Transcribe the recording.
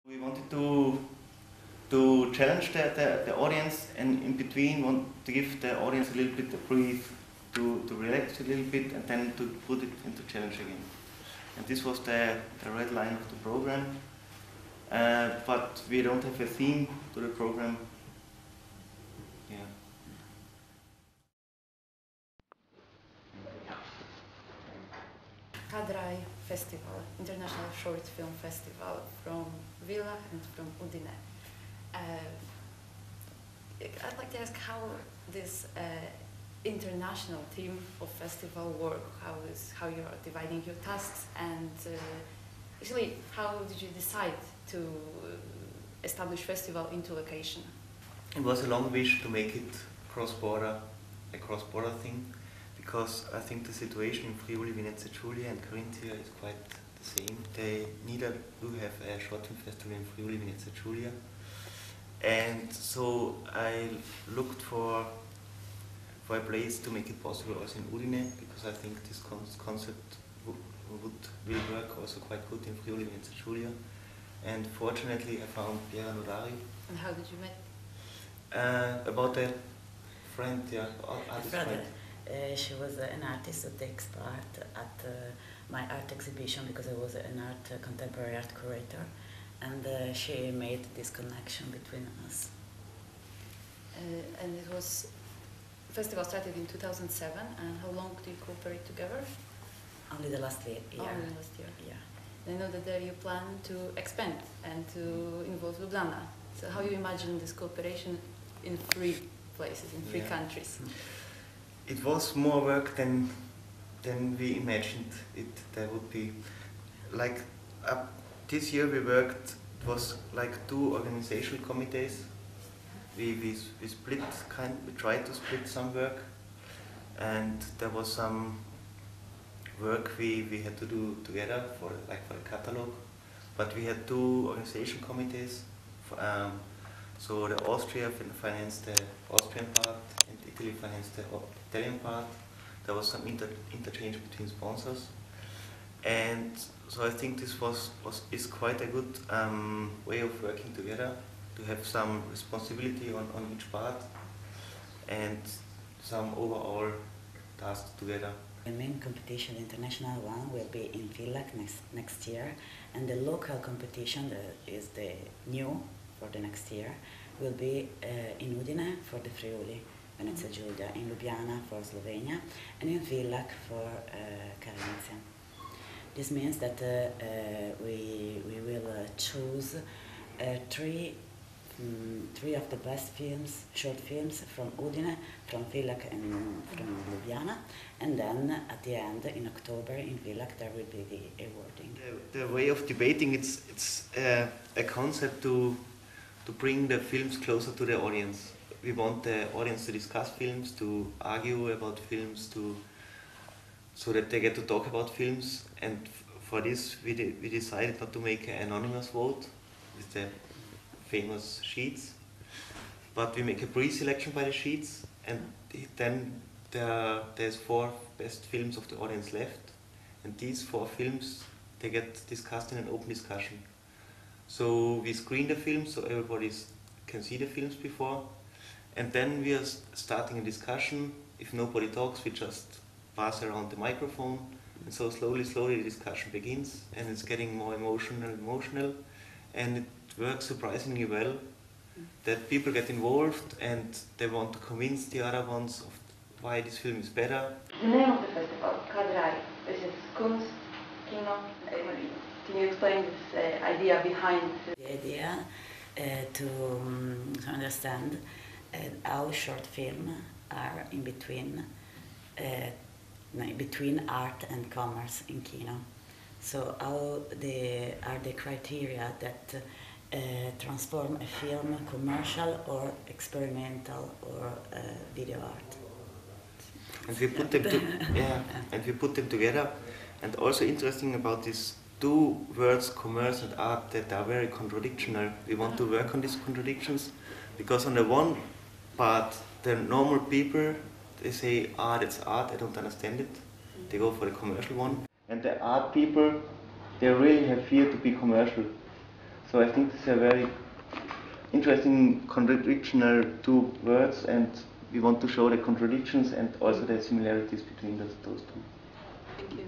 We wanted to challenge the audience, and in between want to give the audience a little bit of breathe, to relax a little bit, and then to put it into challenge again. And this was the red line of the program. But we don't have a theme to the program. Yeah. K3 Festival, International Short Film Festival from Villach and from Udine. I'd like to ask how this international team of festival work, how you are dividing your tasks, and actually how did you decide to establish festival into location? It was a long wish to make it cross-border, a cross-border thing, because I think the situation in Friuli, Venezia Giulia and Carinthian is quite the same. They neither do have a short film festival in Friuli, Venezia Giulia. And so I looked for a place to make it possible also in Udine, because I think this concept will work also quite good in Friuli, Venezia Giulia. And fortunately I found Piera Nodari. And how did you meet? About a friend, yeah, artist friend. She was an artist who takes part at my art exhibition, because I was an contemporary art curator, and she made this connection between us. And it was, the festival started in 2007, and how long do you cooperate together? Only the last year. Only last year. Yeah. I know that there you plan to expand and to involve Ljubljana. So how you imagine this cooperation in 3 places, in 3 countries? It was more work than we imagined it there would be. Like this year we worked, it was like 2 organizational committees. We split we tried to split some work, and there was some work we had to do together for the catalog. But we had 2 organization committees. So the Austria financed the Austrian part, and Italy financed the Italian part. There was some interchange between sponsors, and so I think this is quite a good way of working together, to have some responsibility on each part and some overall tasks together. The main competition, the international one, will be in Villach next year, and the local competition, is the new for the next year, will be in Udine for the Friuli, Venezia Giulia, in Ljubljana for Slovenia, and in Villach for Carinthian. This means that we will choose 3 of the best films, short films from Udine, from Villach and from Ljubljana, and then at the end, in October, in Villach, there will be the awarding. The way of debating, it's a concept to bring the films closer to the audience. We want the audience to discuss films, to argue about films, so that they get to talk about films. And for this, we decided not to make an anonymous vote with the famous sheets, but we make a pre-selection by the sheets, and then there's 4 best films of the audience left, and these 4 films, they get discussed in an open discussion. So we screen the films so everybody can see the films before, and then we are starting a discussion. If nobody talks, we just pass around the microphone, and so slowly the discussion begins, and it's getting more emotional, and it works surprisingly well, that people get involved and they want to convince the other ones of why this film is better. The name of the festival, K3, is it Kunst, Kino, can you explain this idea behind it? The idea to understand how short films are in between art and commerce in Kino. So how are the criteria that transform a film commercial or experimental or video art? And we put them and we put them together. And also interesting about these 2 words, commerce and art, that are very contradictional. We want to work on these contradictions, because on the one part, the normal people, they say, that's art, I don't understand it. They go for the commercial one. And the art people, they really have fear to be commercial. So I think these are very interesting contradictional two words, and we want to show the contradictions and also the similarities between those two. Thank you.